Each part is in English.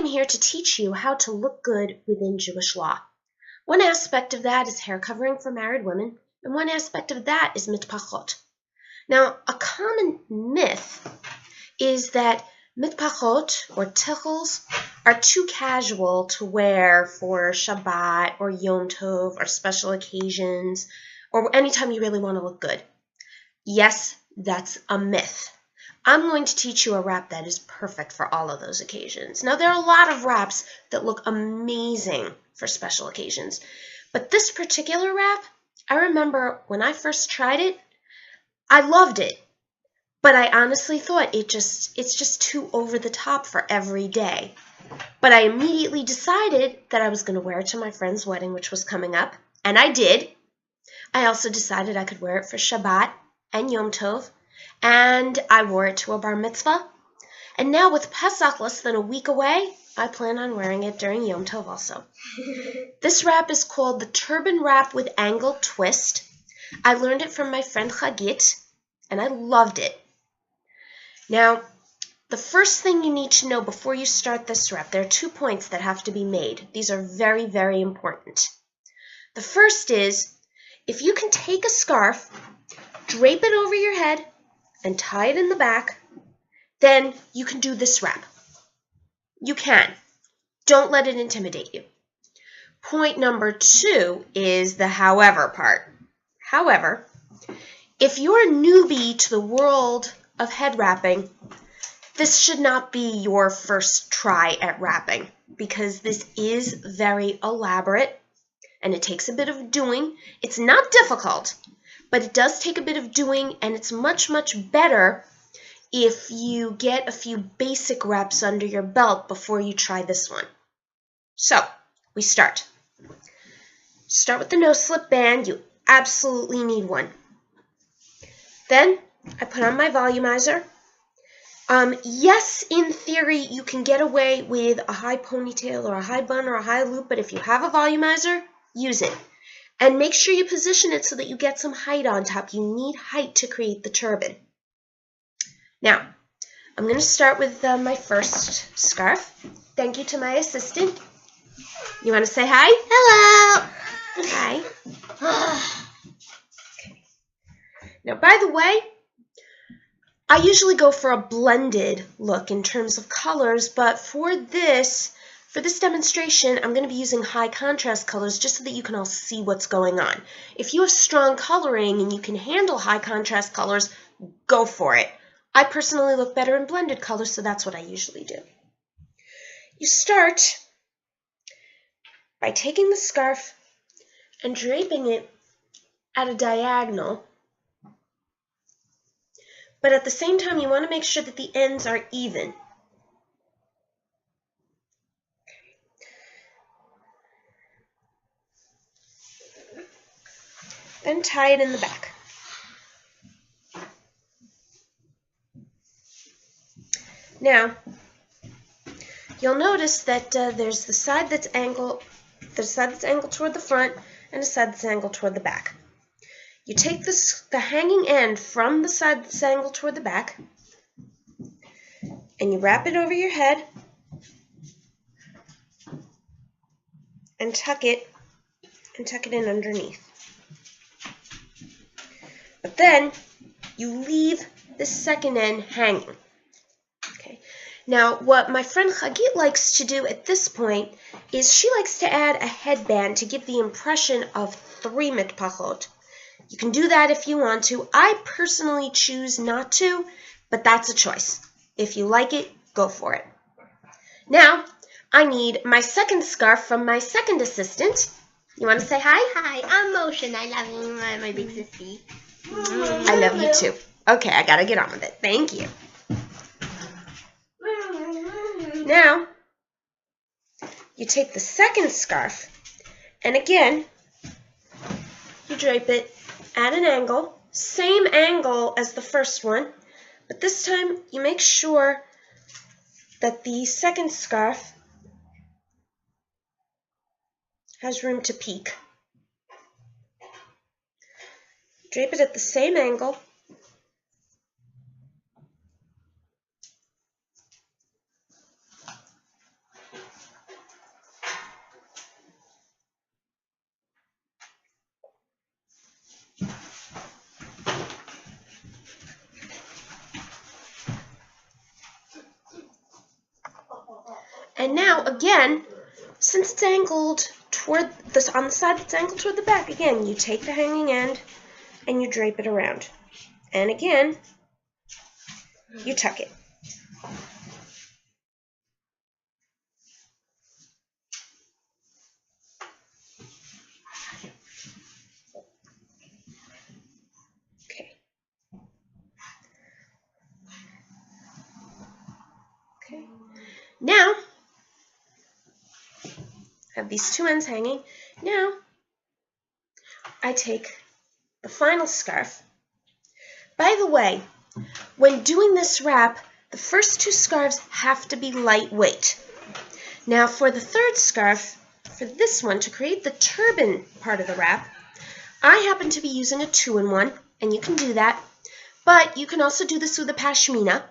here to teach you how to look good within Jewish law. One aspect of that is hair covering for married women, and one aspect of that is mitpachot. Now, a common myth is that mitpachot, or tichels, are too casual to wear for Shabbat or Yom Tov or special occasions or anytime you really want to look good. Yes, that's a myth. I'm going to teach you a wrap that is perfect for all of those occasions. Now, there are a lot of wraps that look amazing for special occasions, but this particular wrap, I remember when I first tried it, I loved it, but I honestly thought it's just too over the top for every day. But I immediately decided that I was going to wear it to my friend's wedding, which was coming up, and I did. I also decided I could wear it for Shabbat and Yom Tov, and I wore it to a bar mitzvah. And now with Pesach less than a week away, I plan on wearing it during Yom Tov also. This wrap is called the turban wrap with angled twist. I learned it from my friend Chagit, and I loved it. Now, the first thing you need to know before you start this wrap, there are 2 points that have to be made. These are very, very important. The first is, if you can take a scarf, drape it over your head, and tie it in the back, then you can do this wrap. You can. Don't let it intimidate you. Point number 2 is the however part. However, if you're a newbie to the world of head wrapping, this should not be your first try at wrapping because this is very elaborate and it takes a bit of doing. It's not difficult, but it does take a bit of doing, and it's much, much better if you get a few basic reps under your belt before you try this one. So, we start. Start with the no-slip band. You absolutely need one. Then, I put on my volumizer. Yes, in theory, you can get away with a high ponytail or a high bun or a high loop, but if you have a volumizer, use it. And make sure you position it so that you get some height on top. You need height to create the turban. Now, I'm going to start with my first scarf. Thank you to my assistant. You want to say hi? Hello! Hi. Okay. Now, by the way, I usually go for a blended look in terms of colors, but for this demonstration, I'm going to be using high contrast colors just so that you can all see what's going on. If you have strong coloring and you can handle high contrast colors, go for it. I personally look better in blended colors, so that's what I usually do. You start by taking the scarf and draping it at a diagonal, but at the same time, you want to make sure that the ends are even. Then tie it in the back. Now, you'll notice that there's the side that's angled toward the front and a side that's angled toward the back. You take the hanging end from the side that's angled toward the back, and you wrap it over your head and tuck it in underneath. But then you leave the second end hanging. Okay. Now, what my friend Chagit likes to do at this point is she likes to add a headband to give the impression of 3 mitpachot. You can do that if you want to. I personally choose not to, but that's a choice. If you like it, go for it. Now, I need my second scarf from my second assistant. You want to say hi? Hi, I'm Motion. I love you, my big sissy. I love you too. Okay, I gotta get on with it. Thank you. Now, you take the second scarf, and again, you drape it at an angle, same angle as the first one, but this time you make sure that the second scarf has room to peek. Drape it at the same angle. And now, again, since it's angled toward this, on the side that's angled toward the back, again, you take the hanging end and you drape it around. And again, you tuck it. Okay. Now, have these two ends hanging. Now, I take the final scarf. By the way, when doing this wrap, the first two scarves have to be lightweight. Now, for the third scarf, for this one, to create the turban part of the wrap, I happen to be using a 2-in-1, and you can do that. But you can also do this with a pashmina.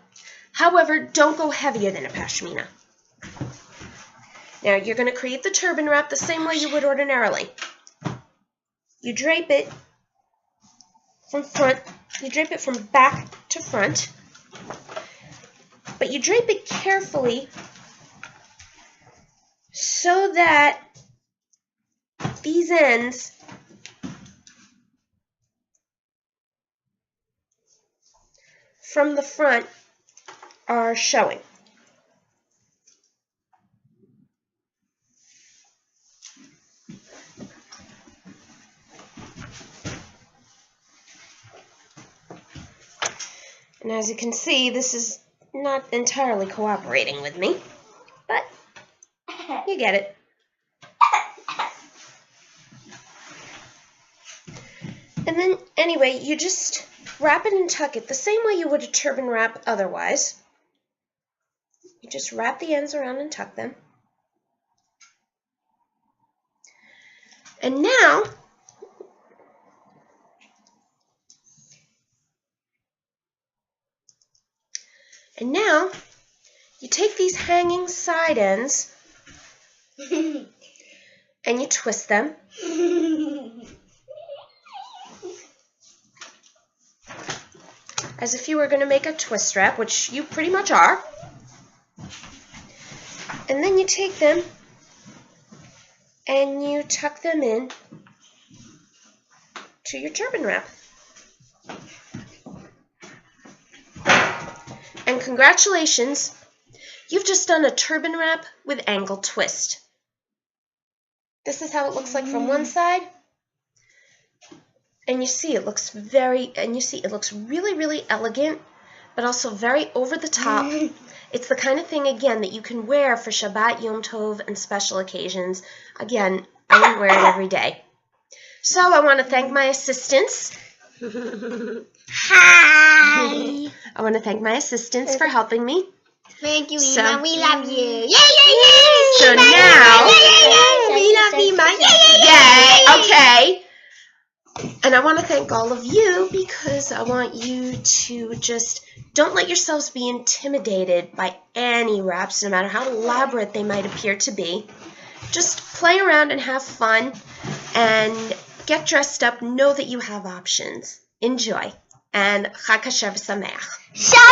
However, don't go heavier than a pashmina. Now, you're going to create the turban wrap the same way you would ordinarily. You drape it from front. You drape it from back to front. But you drape it carefully so that these ends from the front are showing. And as you can see, this is not entirely cooperating with me, but you get it. And then, anyway, you just wrap it and tuck it the same way you would a turban wrap otherwise. You just wrap the ends around and tuck them. And now, you take these hanging side ends and you twist them. As if you were going to make a twist wrap, which you pretty much are. And then you take them and you tuck them in to your turban wrap. And congratulations, you've just done a turban wrap with angle twist. This is how it looks like from one side. And you see it looks really, really elegant, but also very over the top. It's the kind of thing, again, that you can wear for Shabbat, Yom Tov, and special occasions. Again, I would wear it every day. So I want to thank my assistants. Hi! I want to thank my assistants for helping me. Thank you, Ima. We love you. Yay, yay, yay! So Ima, now... yay, yay, yay! We love Ima. Yay, yay, yay! Yay! Okay. And I want to thank all of you because I want you to just don't let yourselves be intimidated by any wraps, no matter how elaborate they might appear to be. Just play around and have fun and get dressed up. Know that you have options. Enjoy. And Chag Kasher V'Sameach.